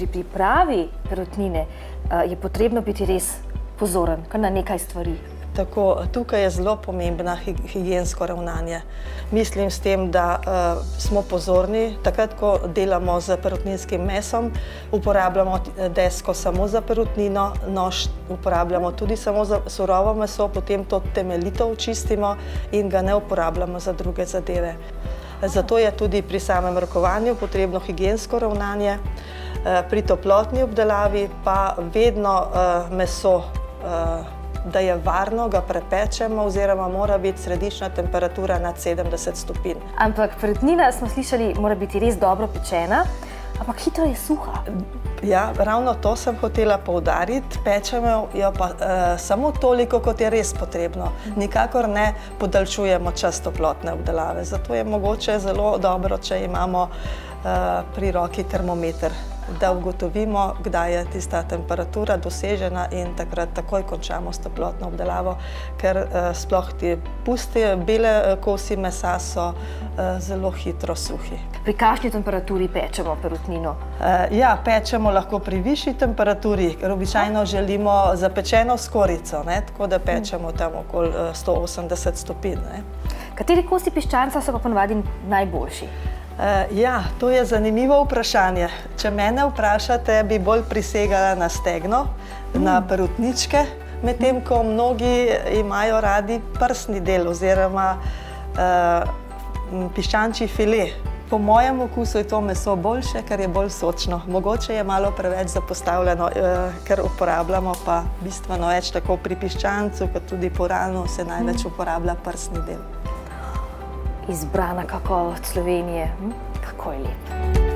pri pripravi perutnine je potrebno biti res pozoren, kar na nekaj stvari. Tako, tukaj je zelo pomembno higiensko ravnanje. Mislim s tem, da smo pozorni, takrat, ko delamo z perutninskim mesom, uporabljamo desko samo za perutnino, nož uporabljamo tudi samo za surovo meso, potem to temeljito očistimo in ga ne uporabljamo za druge zadeve. Zato je tudi pri samem rokovanju potrebno higiensko ravnanje. Pri toplotni obdelavi pa vedno meso, da je varno, ga prepečemo oziroma mora biti središčna temperatura nad 70 stopinj. Ampak perutnina, smo slišali, mora biti res dobro pečena, ampak hitro je suha. Ja, ravno to sem hotela poudariti. Pečemo jo pa samo toliko, kot je res potrebno. Nikakor ne podaljšujemo čas toplotne obdelave. Zato je mogoče zelo dobro, če imamo pri roki termometer, da ugotovimo, kdaj je tista temperatura dosežena in takrat takoj končamo s toplotno obdelavo, ker sploh ti pusti bele kosi mesa so zelo hitro suhi. Pri kakšni temperaturi pečemo perutnino? Ja, pečemo lahko pri višji temperaturi, ker običajno želimo zapečeno skorico, tako da pečemo tam okoli 180 stopinj. Kateri kosi piščanca so pa ponavadi najboljši? Ja, to je zanimivo vprašanje. Če mene vprašate, bi bolj prisegala na stegno, na perutničke, medtem ko mnogi imajo radi prsni del oziroma piščančji file. Po mojem okusu je to meso boljše, ker je bolj sočno. Mogoče je malo preveč zapostavljeno, ker uporabljamo pa bistveno več tako pri piščancu, kot tudi po ranu se največ uporablja prsni del. Izbrana kakovost Slovenije. Kako je lep.